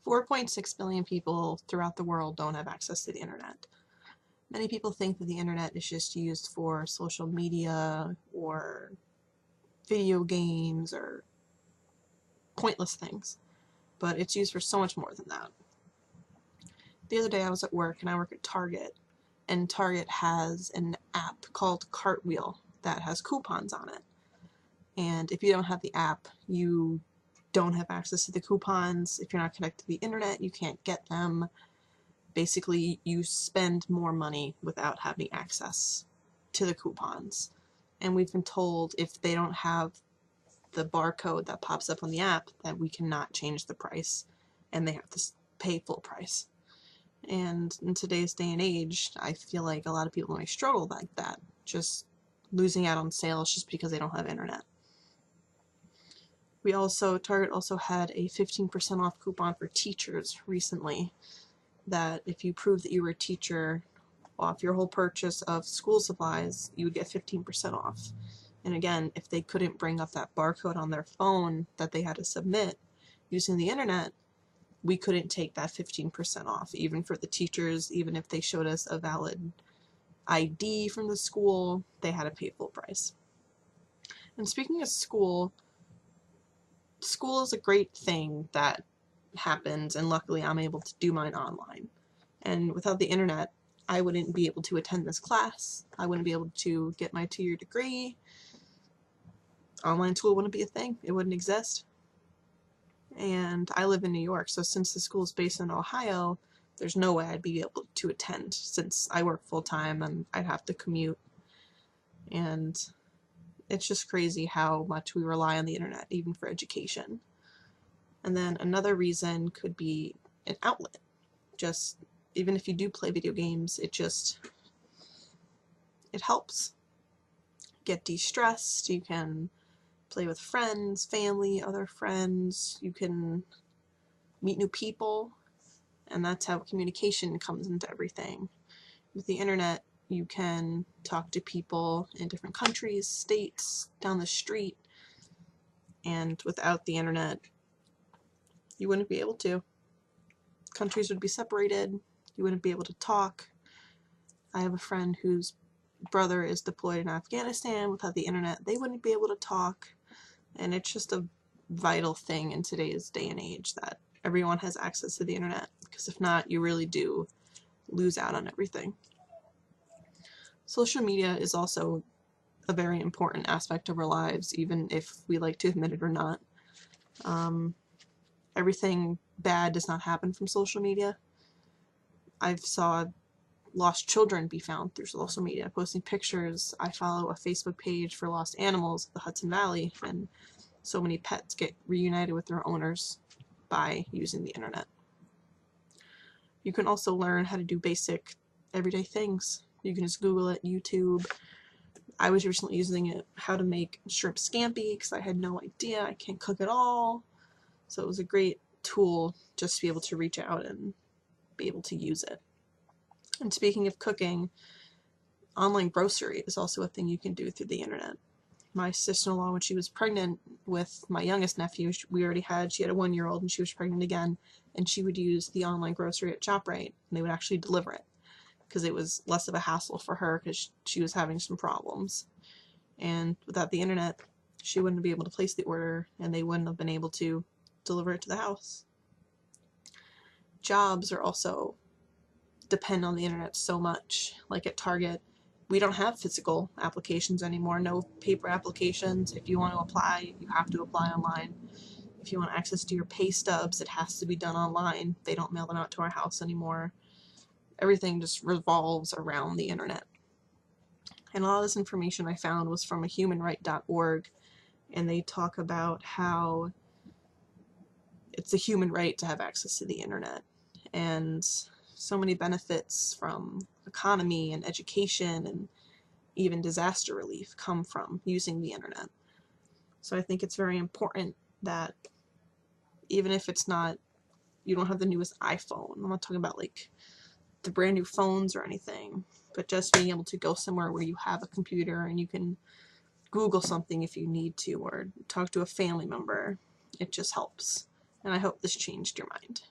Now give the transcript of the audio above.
4.6 billion people throughout the world don't have access to the internet. Many people think that the internet is just used for social media or video games or pointless things, but it's used for so much more than that. The other day I was at work, and I work at Target, and Target has an app called Cartwheel that has coupons on it. And if you don't have the app, you don't have access to the coupons. If you're not connected to the internet, you can't get them. Basically, you spend more money without having access to the coupons. And we've been told if they don't have the barcode that pops up on the app, that we cannot change the price, and they have to pay full price. And in today's day and age, I feel like a lot of people may struggle like that, just losing out on sales just because they don't have internet. Target also had a 15% off coupon for teachers recently, that if you prove that you were a teacher, off your whole purchase of school supplies, you would get 15% off. And again, if they couldn't bring up that barcode on their phone that they had to submit using the internet, we couldn't take that 15% off, even for the teachers. Even if they showed us a valid ID from the school, they had to pay full price. And speaking of school is a great thing that happens, and luckily I'm able to do mine online. And without the internet, I wouldn't be able to attend this class. I wouldn't be able to get my 2-year degree. Online school wouldn't be a thing. It wouldn't exist. And I live in New York, so since the school is based in Ohio, there's no way I'd be able to attend, since I work full-time and I'd have to commute. And it's just crazy how much we rely on the internet, even for education. And then another reason could be an outlet. Just, even if you do play video games, it helps. Get de-stressed, you can play with friends, family, other friends, you can meet new people, and that's how communication comes into everything. With the internet, you can talk to people in different countries, states, down the street, and without the internet, you wouldn't be able to. Countries would be separated, you wouldn't be able to talk. I have a friend whose brother is deployed in Afghanistan. Without the internet, they wouldn't be able to talk. And it's just a vital thing in today's day and age that everyone has access to the internet, because if not, you really do lose out on everything. Social media is also a very important aspect of our lives, even if we like to admit it or not. Everything bad does not happen from social media. I've saw lost children be found through social media, posting pictures. I follow a Facebook page for lost animals in the Hudson Valley, and so many pets get reunited with their owners by using the internet. You can also learn how to do basic everyday things. You can just Google it, YouTube. I was recently using it, how to make shrimp scampi, because I had no idea. I can't cook at all. So it was a great tool just to be able to reach out and be able to use it. And speaking of cooking, online grocery is also a thing you can do through the internet. My sister-in-law, when she was pregnant with my youngest nephew, she had a 1-year-old, and she was pregnant again, and she would use the online grocery at ShopRite, and they would actually deliver it, because it was less of a hassle for her, because she was having some problems. And without the internet, she wouldn't be able to place the order, and they wouldn't have been able to deliver it to the house. Jobs are also depend on the internet so much. Like at Target, we don't have physical applications anymore, no paper applications. If you want to apply, you have to apply online. If you want access to your pay stubs, it has to be done online. They don't mail them out to our house anymore. Everything just revolves around the internet. And a lot of this information I found was from a humanright.org, and they talk about how it's a human right to have access to the internet, and so many benefits from economy and education and even disaster relief come from using the internet. So I think it's very important that even if you don't have the newest iPhone, I'm not talking about like the brand new phones or anything, but just being able to go somewhere where you have a computer and you can Google something if you need to, or talk to a family member, it just helps. And I hope this changed your mind.